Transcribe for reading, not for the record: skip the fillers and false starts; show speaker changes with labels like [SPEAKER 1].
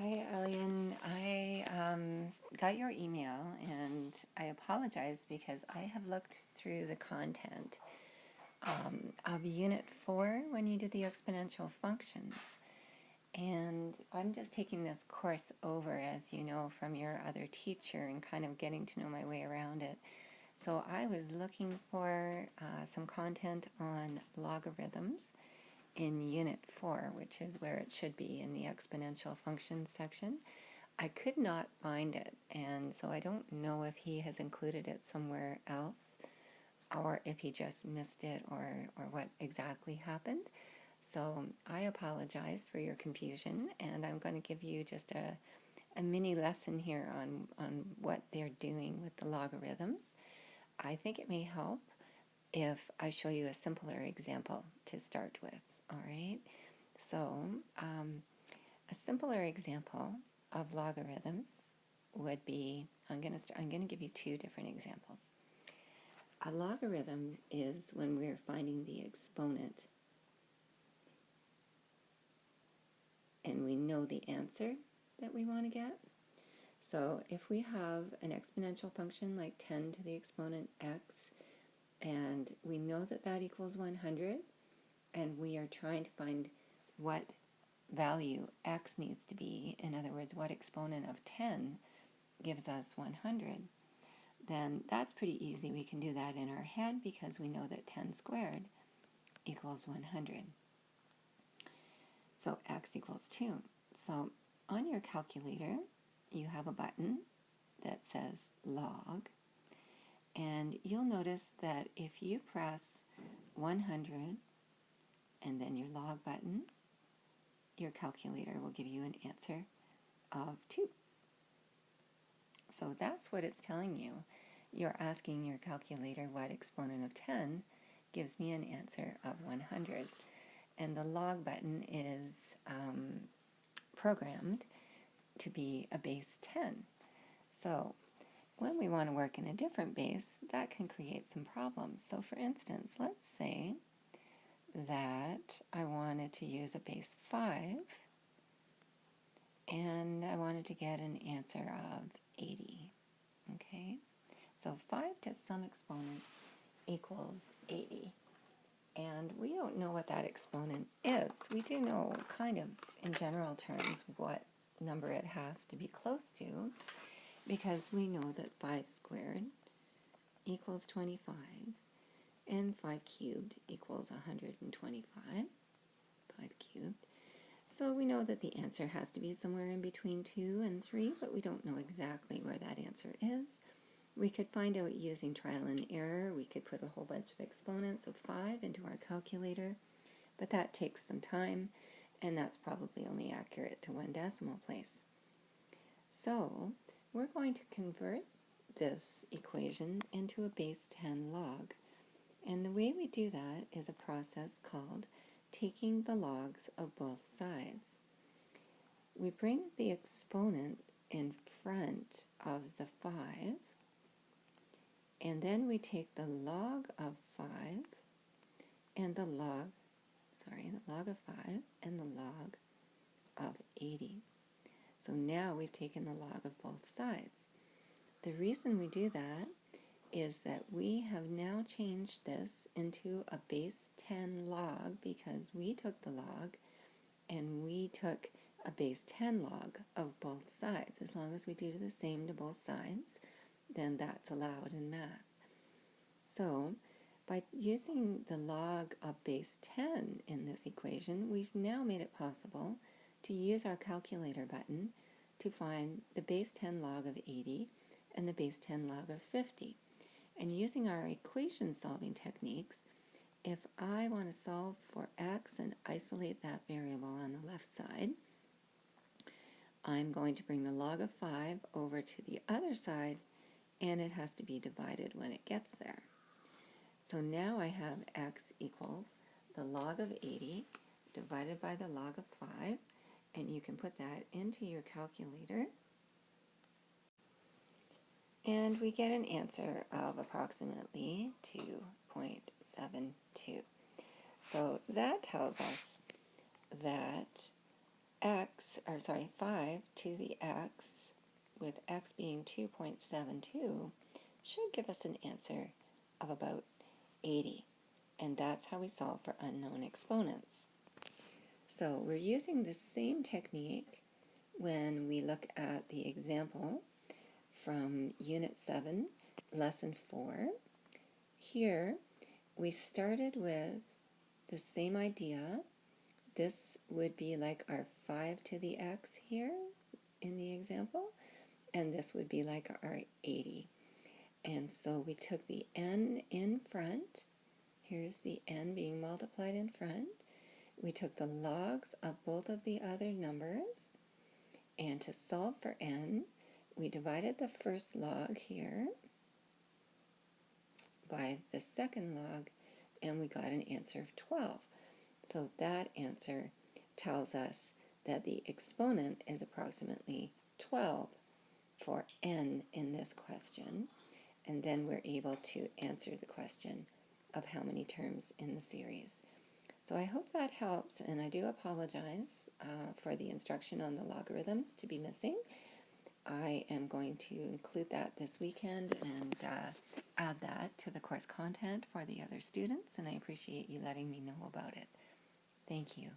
[SPEAKER 1] Hi, alian. I got your email and I apologize because I have looked through the content of Unit 4 when you did the exponential functions. And I'm just taking this course over, as you know, from your other teacher and kind of getting to know my way around it. So I was looking for some content on logarithms in Unit 4, which is where it should be in the exponential functions section. I could not find it, and so I don't know if he has included it somewhere else or if he just missed it or what exactly happened. So I apologize for your confusion, and I'm going to give you just a mini lesson here on what they're doing with the logarithms. I think it may help if I show you a simpler example to start with. All right, so a simpler example of logarithms would be, I'm going to give you two different examples. A logarithm is when we're finding the exponent and we know the answer that we want to get. So if we have an exponential function like 10 to the exponent x, and we know that that equals 100, and we are trying to find what value x needs to be, in other words, what exponent of 10 gives us 100, then that's pretty easy. We can do that in our head because we know that 10 squared equals 100. So x equals 2. So on your calculator, you have a button that says log, and you'll notice that if you press 100 and then your log button, your calculator will give you an answer of 2. So that's what it's telling you. You're asking your calculator what exponent of 10 gives me an answer of 100. And the log button is programmed to be a base 10. So when we want to work in a different base, that can create some problems. So for instance, let's say that I wanted to use a base 5 and I wanted to get an answer of 80. Okay, so 5 to some exponent equals 80. And we don't know what that exponent is. We do know kind of in general terms what number it has to be close to, because we know that 5 squared equals 25 and 5 cubed equals 125, 5 cubed. So we know that the answer has to be somewhere in between 2 and 3, but we don't know exactly where that answer is. We could find out using trial and error. We could put a whole bunch of exponents of 5 into our calculator, but that takes some time, and that's probably only accurate to 1 decimal place. So we're going to convert this equation into a base 10 log. And the way we do that is a process called taking the logs of both sides. We bring the exponent in front of the 5, and then we take the log of 5 and the log of 5 and the log of 80. So now we've taken the log of both sides. The reason we do that is that we have now changed this into a base 10 log because we took the log and we took a base 10 log of both sides. As long as we do the same to both sides, then that's allowed in math. So by using the log of base 10 in this equation, we've now made it possible to use our calculator button to find the base 10 log of 80 and the base 10 log of 50. And using our equation solving techniques, if I want to solve for x and isolate that variable on the left side, I'm going to bring the log of 5 over to the other side, and it has to be divided when it gets there. So now I have x equals the log of 80 divided by the log of 5, and you can put that into your calculator. And we get an answer of approximately 2.72. So that tells us that x 5 to the x, with x being 2.72, should give us an answer of about 80. And that's how we solve for unknown exponents. So we're using the same technique when we look at the example from Unit 7, Lesson 4. Here, we started with the same idea. This would be like our 5 to the x here in the example, and this would be like our 80. And so we took the n in front. Here's the n being multiplied in front. We took the logs of both of the other numbers, and to solve for n, we divided the first log here by the second log, and we got an answer of 12. So that answer tells us that the exponent is approximately 12 for n in this question, and then we're able to answer the question of how many terms in the series. So I hope that helps, and I do apologize for the instruction on the logarithms to be missing. I am going to include that this weekend and add that to the course content for the other students, and I appreciate you letting me know about it. Thank you.